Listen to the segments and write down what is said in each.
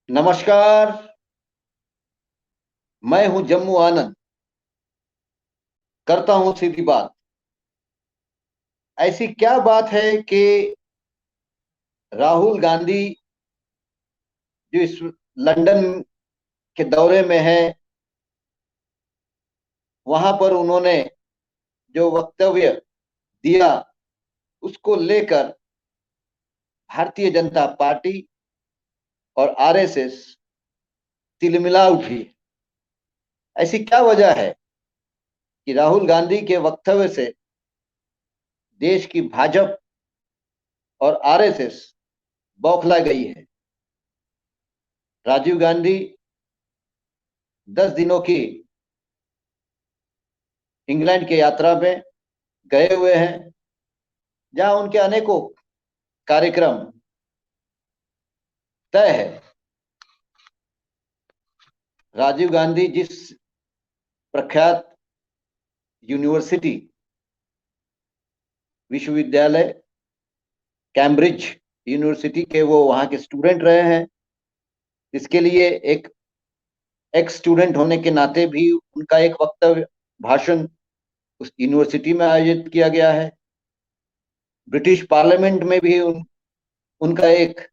नमस्कार। मैं हूं जम्मू आनंद। करता हूं सीधी बात। ऐसी क्या बात है कि राहुल गांधी जो इस लंदन के दौरे में है, वहां पर उन्होंने जो वक्तव्य दिया उसको लेकर भारतीय जनता पार्टी और आरएसएस तिलमिला उठी। ऐसी क्या वजह है कि राहुल गांधी के वक्तव्य से देश की भाजपा और आरएसएस बौखला गई है। राजीव गांधी 10 दिनों की इंग्लैंड की यात्रा में गए हुए हैं, जहां उनके अनेकों कार्यक्रम तय है। राजीव गांधी जिस प्रख्यात यूनिवर्सिटी विश्वविद्यालय कैम्ब्रिज यूनिवर्सिटी के वो वहाँ के स्टूडेंट रहे हैं, इसके लिए एक एक्स स्टूडेंट होने के नाते भी उनका एक वक्तव्य भाषण उस यूनिवर्सिटी में आयोजित किया गया है। ब्रिटिश पार्लियामेंट में भी उनका एक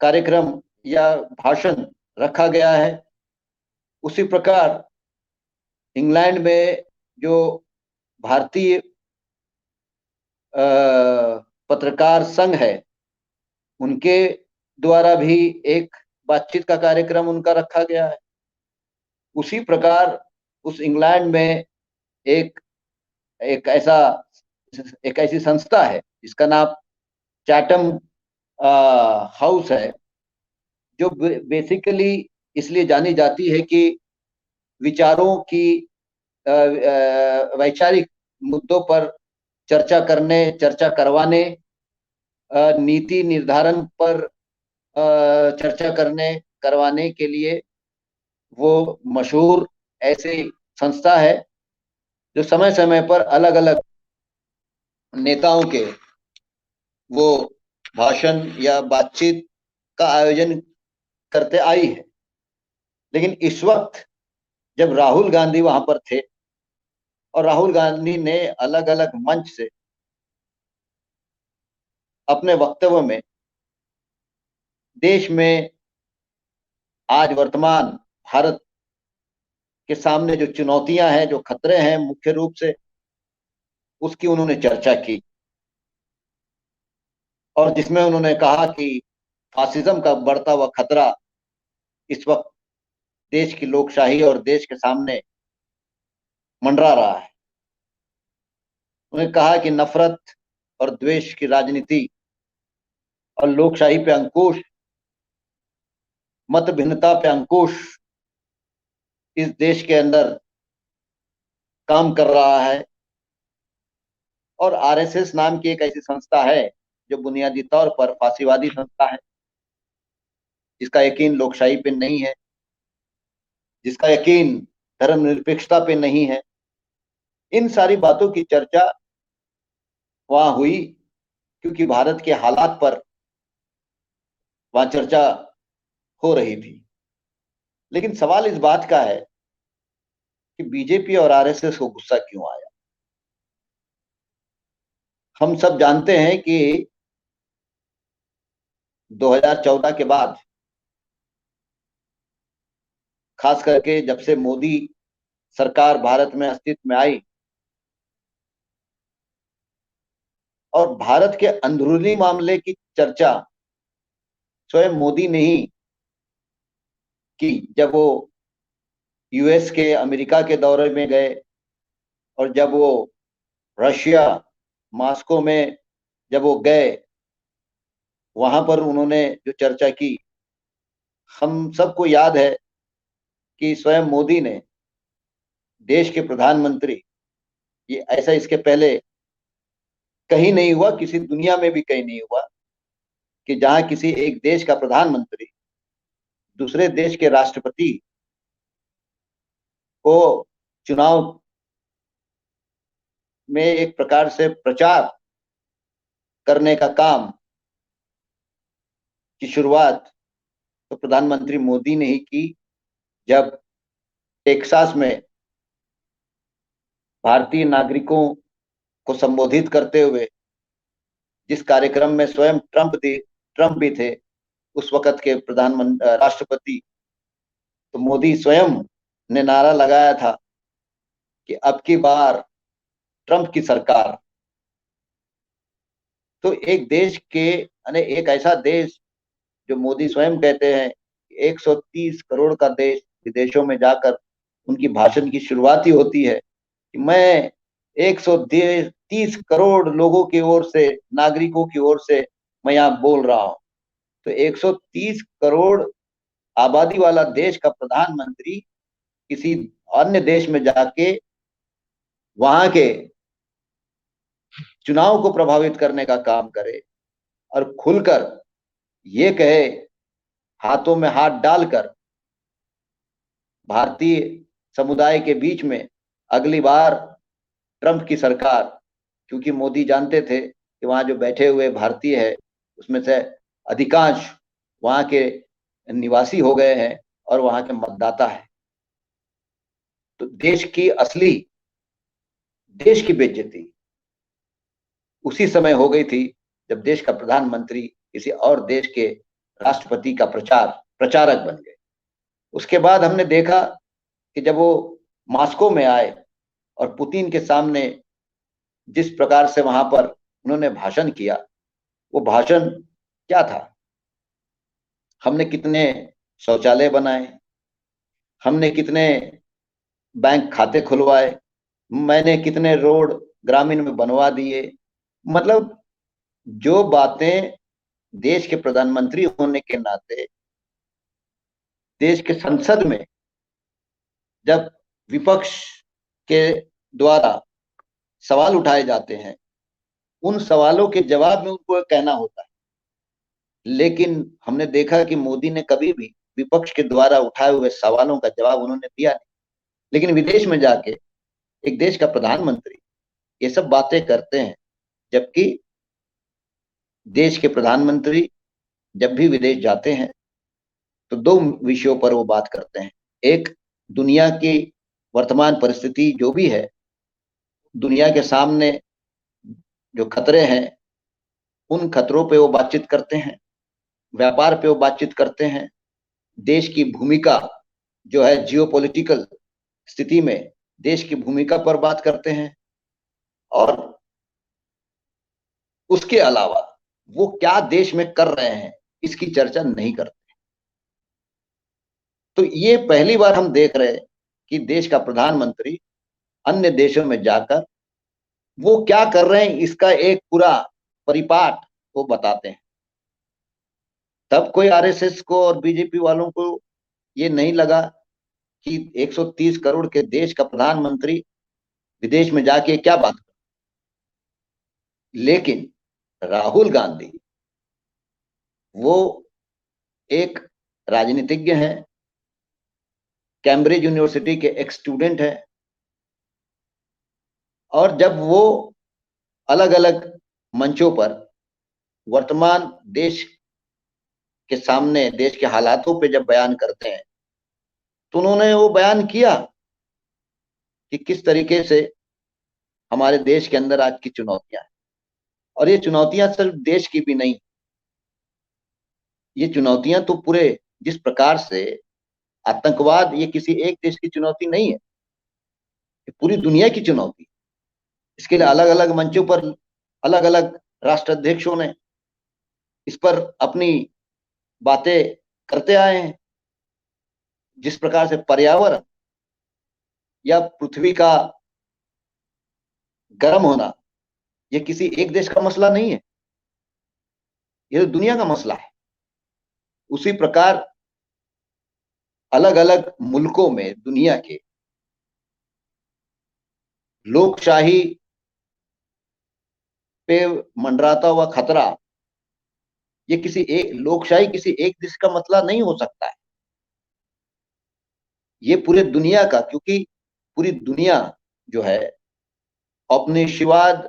कार्यक्रम या भाषण रखा गया है। उसी प्रकार इंग्लैंड में जो भारतीय पत्रकार संघ है, उनके द्वारा भी एक बातचीत का कार्यक्रम उनका रखा गया है। उसी प्रकार उस इंग्लैंड में एक एक ऐसा एक ऐसी संस्था है जिसका नाम चैटम हाउस है, जो बेसिकली इसलिए जानी जाती है कि विचारों की वैचारिक मुद्दों पर चर्चा करवाने, नीति निर्धारण पर चर्चा करवाने के लिए वो मशहूर ऐसी संस्था है, जो समय समय पर अलग अलग नेताओं के वो भाषण या बातचीत का आयोजन करते आई है। लेकिन इस वक्त जब राहुल गांधी वहां पर थे और राहुल गांधी ने अलग अलग मंच से अपने वक्तव्य में देश में आज वर्तमान भारत के सामने जो चुनौतियां हैं, जो खतरे हैं, मुख्य रूप से उसकी उन्होंने चर्चा की, और जिसमें उन्होंने कहा कि फासिज्म का बढ़ता हुआ खतरा इस वक्त देश की लोकशाही और देश के सामने मंडरा रहा है। उन्होंने कहा कि नफरत और द्वेष की राजनीति और लोकशाही पे अंकुश, मत भिन्नता पे अंकुश इस देश के अंदर काम कर रहा है। और आरएसएस नाम की एक ऐसी संस्था है जो बुनियादी तौर पर फासीवादी संस्था है, जिसका यकीन लोकशाही पे नहीं है, जिसका यकीन धर्मनिरपेक्षता पे नहीं है। इन सारी बातों की चर्चा वहां हुई, क्योंकि भारत के हालात पर वहां चर्चा हो रही थी। लेकिन सवाल इस बात का है कि बीजेपी और आरएसएस को गुस्सा क्यों आया। हम सब जानते हैं कि 2014 के बाद, खास करके जब से मोदी सरकार भारत में अस्तित्व में आई और भारत के अंदरूनी मामले की चर्चा स्वयं मोदी ने ही की, जब वो यूएस के अमेरिका के दौरे में गए और जब वो रशिया मॉस्को में जब वो गए, वहां पर उन्होंने जो चर्चा की, हम सबको याद है कि स्वयं मोदी ने, देश के प्रधानमंत्री, ये ऐसा इसके पहले कहीं नहीं हुआ, किसी दुनिया में भी कहीं नहीं हुआ कि जहां किसी एक देश का प्रधानमंत्री दूसरे देश के राष्ट्रपति को चुनाव में एक प्रकार से प्रचार करने का काम की शुरुआत तो प्रधानमंत्री मोदी ने ही की, जब टेक्सास में भारतीय नागरिकों को संबोधित करते हुए, जिस कार्यक्रम में स्वयं ट्रंप भी थे, उस वक्त के प्रधानमंत्री राष्ट्रपति, तो मोदी स्वयं ने नारा लगाया था कि अब की बार ट्रंप की सरकार। तो एक देश के, यानी एक ऐसा देश जो मोदी स्वयं कहते हैं 130 करोड़ का देश, विदेशों में जाकर उनकी भाषण की शुरुआत ही होती है कि मैं 130 करोड़ लोगों की ओर से, नागरिकों की ओर से मैं यहाँ बोल रहा हूँ। तो 130 करोड़ आबादी वाला देश का प्रधानमंत्री किसी अन्य देश में जाके वहां के चुनाव को प्रभावित करने का काम करे और खुलकर ये कहे, हाथों में हाथ डालकर, भारतीय समुदाय के बीच में अगली बार ट्रंप की सरकार, क्योंकि मोदी जानते थे कि वहां जो बैठे हुए भारतीय है उसमें से अधिकांश वहां के निवासी हो गए हैं और वहां के मतदाता है। तो देश की बेइज्जती उसी समय हो गई थी जब देश का प्रधानमंत्री किसी और देश के राष्ट्रपति का प्रचारक बन गए। उसके बाद हमने देखा कि जब वो मॉस्को में आए और पुतिन के सामने जिस प्रकार से वहां पर उन्होंने भाषण किया, वो भाषण क्या था? हमने कितने शौचालय बनाए, हमने कितने बैंक खाते खुलवाए, मैंने कितने रोड ग्रामीण में बनवा दिए। मतलब जो बातें देश के प्रधानमंत्री होने के नाते देश के संसद में जब विपक्ष के द्वारा सवाल उठाए जाते हैं, उन सवालों के जवाब में उनको कहना होता है। लेकिन हमने देखा कि मोदी ने कभी भी विपक्ष के द्वारा उठाए हुए सवालों का जवाब उन्होंने दिया नहीं। लेकिन विदेश में जाके एक देश का प्रधानमंत्री ये सब बातें करते हैं, जबकि देश के प्रधानमंत्री जब भी विदेश जाते हैं तो दो विषयों पर वो बात करते हैं। एक, दुनिया की वर्तमान परिस्थिति जो भी है, दुनिया के सामने जो खतरे हैं, उन खतरों पे वो बातचीत करते हैं, व्यापार पे वो बातचीत करते हैं, देश की भूमिका जो है जियोपॉलिटिकल स्थिति में देश की भूमिका पर बात करते हैं, और उसके अलावा वो क्या देश में कर रहे हैं इसकी चर्चा नहीं करते। तो ये पहली बार हम देख रहे हैं कि देश का प्रधानमंत्री अन्य देशों में जाकर वो क्या कर रहे हैं इसका एक पूरा परिपाठ वो बताते हैं। तब कोई आरएसएस को और बीजेपी वालों को ये नहीं लगा कि 130 करोड़ के देश का प्रधानमंत्री विदेश में जाके क्या बात कर। लेकिन राहुल गांधी वो एक राजनीतिज्ञ हैं, कैम्ब्रिज यूनिवर्सिटी के एक स्टूडेंट हैं, और जब वो अलग अलग मंचों पर वर्तमान देश के सामने देश के हालातों पे जब बयान करते हैं, तो उन्होंने वो बयान किया कि किस तरीके से हमारे देश के अंदर आज की चुनौतियां हैं। और ये चुनौतियां सिर्फ देश की भी नहीं, ये चुनौतियां तो पूरे, जिस प्रकार से आतंकवाद ये किसी एक देश की चुनौती नहीं है, ये पूरी दुनिया की चुनौती। इसके लिए अलग अलग मंचों पर अलग अलग राष्ट्राध्यक्षों ने इस पर अपनी बातें करते आए हैं। जिस प्रकार से पर्यावरण या पृथ्वी का गर्म होना ये किसी एक देश का मसला नहीं है, ये तो दुनिया का मसला है। उसी प्रकार अलग अलग मुल्कों में दुनिया के लोकशाही पे मंडराता हुआ खतरा, ये लोकशाही किसी एक देश का मसला नहीं हो सकता है, ये पूरे दुनिया का, क्योंकि पूरी दुनिया जो है औपनिवेशवाद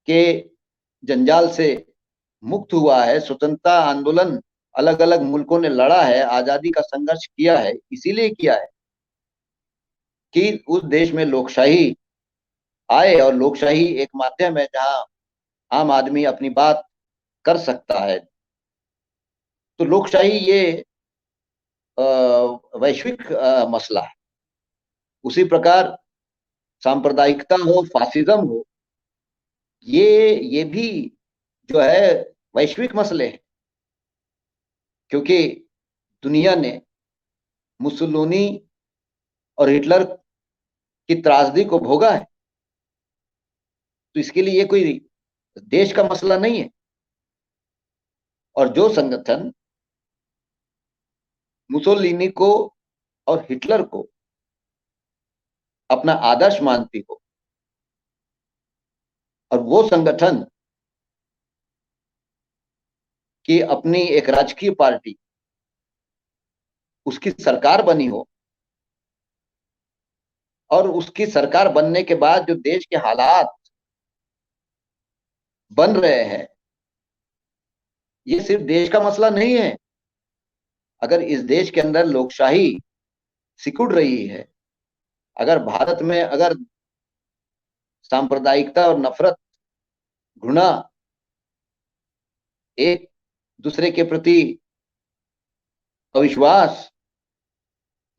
के जंजाल से मुक्त हुआ है, स्वतंत्रता आंदोलन अलग अलग मुल्कों ने लड़ा है, आजादी का संघर्ष किया है, इसीलिए किया है कि उस देश में लोकशाही आए, और लोकशाही एक माध्यम है जहां आम आदमी अपनी बात कर सकता है। तो लोकशाही ये वैश्विक मसला है। उसी प्रकार सांप्रदायिकता हो, फासिज्म हो, ये भी जो है वैश्विक मसले हैं, क्योंकि दुनिया ने मुसोलिनी और हिटलर की त्रासदी को भोगा है। तो इसके लिए ये कोई देश का मसला नहीं है। और जो संगठन मुसोलिनी को और हिटलर को अपना आदर्श मानती हो, और वो संगठन की अपनी एक राजकीय पार्टी उसकी सरकार बनी हो, और उसकी सरकार बनने के बाद जो देश के हालात बन रहे हैं, ये सिर्फ देश का मसला नहीं है। अगर इस देश के अंदर लोकशाही सिकुड़ रही है, अगर भारत में अगर सांप्रदायिकता और नफरत, घृणा, एक दूसरे के प्रति अविश्वास,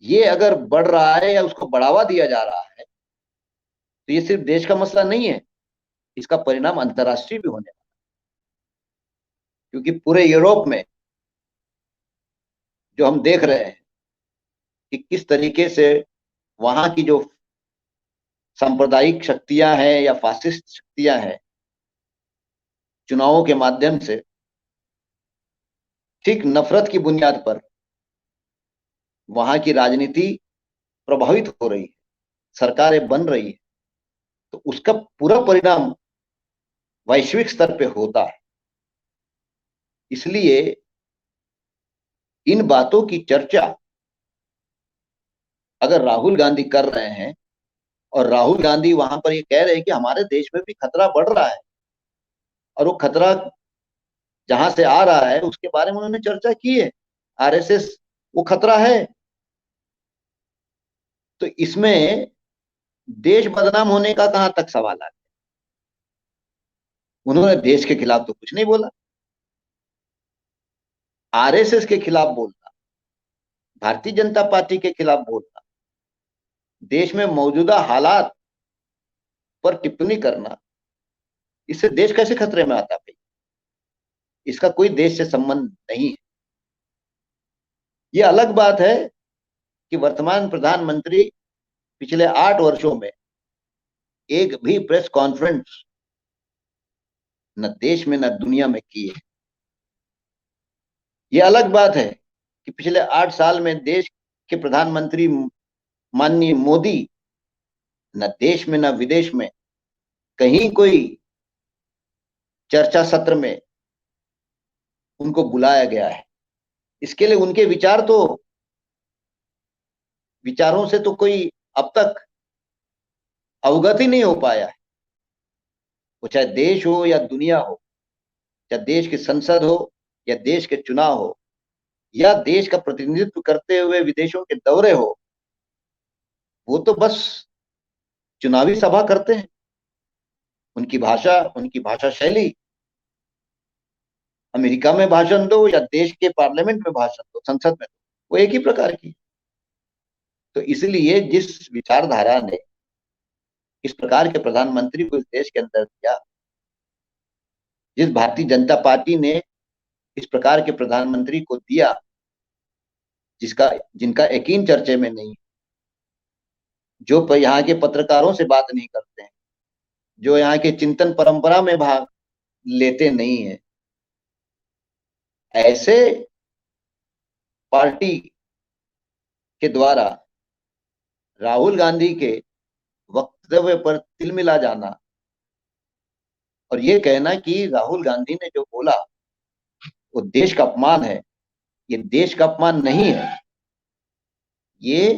ये अगर बढ़ रहा है या उसको बढ़ावा दिया जा रहा है, तो ये सिर्फ देश का मसला नहीं है, इसका परिणाम अंतर्राष्ट्रीय भी होने वाला है। क्योंकि पूरे यूरोप में जो हम देख रहे हैं कि किस तरीके से वहां की जो सांप्रदायिक शक्तियां हैं या फासिस्ट शक्तियां हैं, चुनावों के माध्यम से ठीक नफरत की बुनियाद पर वहां की राजनीति प्रभावित हो रही है, सरकारें बन रही है। तो उसका पूरा परिणाम वैश्विक स्तर पे होता है। इसलिए इन बातों की चर्चा अगर राहुल गांधी कर रहे हैं, और राहुल गांधी वहां पर ये कह रहे हैं कि हमारे देश में भी खतरा बढ़ रहा है, और वो खतरा जहां से आ रहा है उसके बारे में उन्होंने चर्चा की है, आरएसएस वो खतरा है। तो इसमें देश बदनाम होने का कहां तक सवाल है? उन्होंने देश के खिलाफ तो कुछ नहीं बोला। आरएसएस के खिलाफ बोलना, भारतीय जनता पार्टी के खिलाफ बोलना, देश में मौजूदा हालात पर टिप्पणी करना, इससे देश कैसे खतरे में आता भाई? इसका कोई देश से संबंध नहीं है। ये अलग बात है कि वर्तमान प्रधानमंत्री पिछले 8 वर्षों में एक भी प्रेस कॉन्फ्रेंस न देश में न दुनिया में की है। ये अलग बात है कि पिछले 8 साल में देश के प्रधानमंत्री माननीय मोदी न देश में न विदेश में कहीं कोई चर्चा सत्र में उनको बुलाया गया है। इसके लिए उनके विचारों से तो कोई अब तक अवगत ही नहीं हो पाया है। वो चाहे देश हो या दुनिया हो, चाहे देश की संसद हो या देश के चुनाव हो, या देश का प्रतिनिधित्व करते हुए विदेशों के दौरे हो, वो तो बस चुनावी सभा करते हैं। उनकी भाषा शैली, अमेरिका में भाषण दो या देश के पार्लियामेंट में भाषण दो, संसद में दो, वो एक ही प्रकार की। तो इसलिए जिस विचारधारा ने इस प्रकार के प्रधानमंत्री को इस देश के अंदर दिया, जिस भारतीय जनता पार्टी ने इस प्रकार के प्रधानमंत्री को दिया, जिनका यकीन चर्चे में नहीं, जो यहाँ के पत्रकारों से बात नहीं करते हैं, जो यहाँ के चिंतन परंपरा में भाग लेते नहीं है, ऐसे पार्टी के द्वारा राहुल गांधी के वक्तव्य पर तिलमिला जाना और ये कहना कि राहुल गांधी ने जो बोला वो देश का अपमान है, ये देश का अपमान नहीं है। ये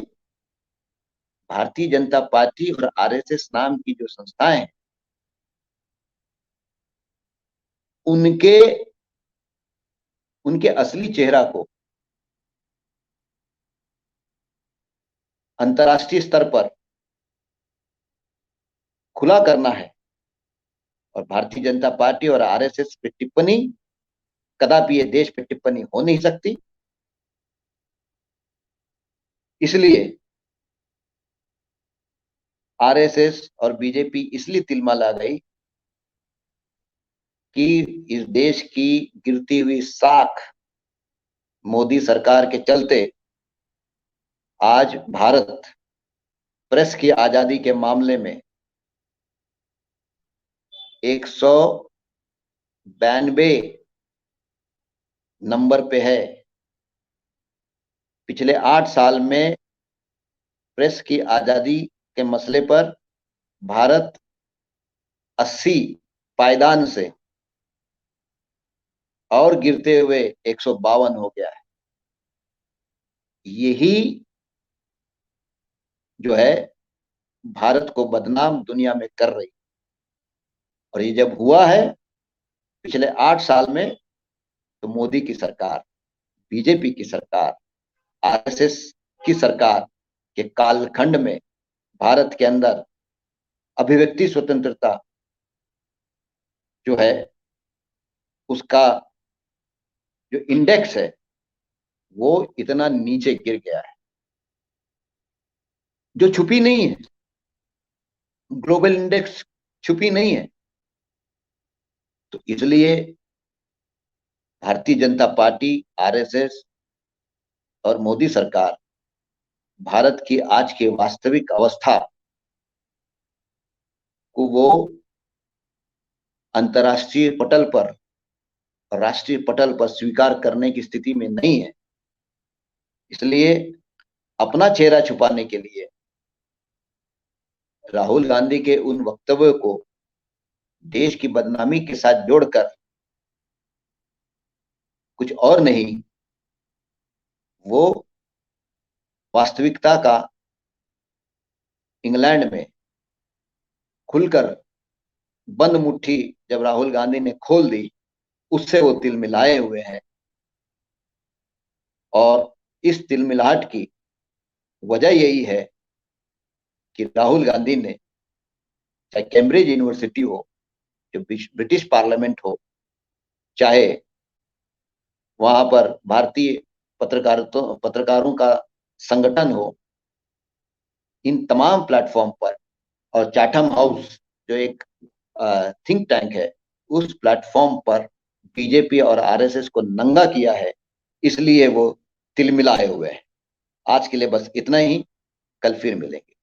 भारतीय जनता पार्टी और आरएसएस नाम की जो संस्थाएं हैं, उनके उनके असली चेहरा को अंतर्राष्ट्रीय स्तर पर खुला करना है। और भारतीय जनता पार्टी और आरएसएस पे टिप्पणी, कदापि ये देश पे टिप्पणी हो नहीं सकती। इसलिए आरएसएस और बीजेपी इसलिए तिलमिला गई कि इस देश की गिरती हुई साख मोदी सरकार के चलते आज भारत प्रेस की आजादी के मामले में 192 नंबर पे है। पिछले 8 साल में प्रेस की आजादी के मसले पर भारत 80 पायदान से और गिरते हुए 152 हो गया है। यही जो है भारत को बदनाम दुनिया में कर रही। और ये जब हुआ है पिछले 8 साल में, तो मोदी की सरकार, बीजेपी की सरकार, आरएसएस की सरकार के कालखंड में भारत के अंदर अभिव्यक्ति स्वतंत्रता जो है उसका जो इंडेक्स है वो इतना नीचे गिर गया है, जो छुपी नहीं है। ग्लोबल इंडेक्स छुपी नहीं है। तो इसलिए भारतीय जनता पार्टी, आरएसएस और मोदी सरकार भारत की आज की वास्तविक अवस्था को वो अंतर्राष्ट्रीय पटल पर, राष्ट्रीय पटल पर स्वीकार करने की स्थिति में नहीं है। इसलिए अपना चेहरा छुपाने के लिए राहुल गांधी के उन वक्तव्यों को देश की बदनामी के साथ जोड़कर कुछ और नहीं, वो वास्तविकता का इंग्लैंड में खुलकर बंद मुट्ठी जब राहुल गांधी ने खोल दी, उससे वो तिलमिलाए हुए हैं। और इस तिलमिलाहट की वजह यही है कि राहुल गांधी ने, चाहे कैम्ब्रिज यूनिवर्सिटी हो, जो ब्रिटिश पार्लियामेंट हो, चाहे वहां पर भारतीय पत्रकारों का संगठन हो, इन तमाम प्लेटफॉर्म पर, और चाथम हाउस जो एक थिंक टैंक है, उस प्लेटफॉर्म पर बीजेपी और आरएसएस को नंगा किया है। इसलिए वो तिलमिलाए हुए हैं। आज के लिए बस इतना ही। कल फिर मिलेंगे।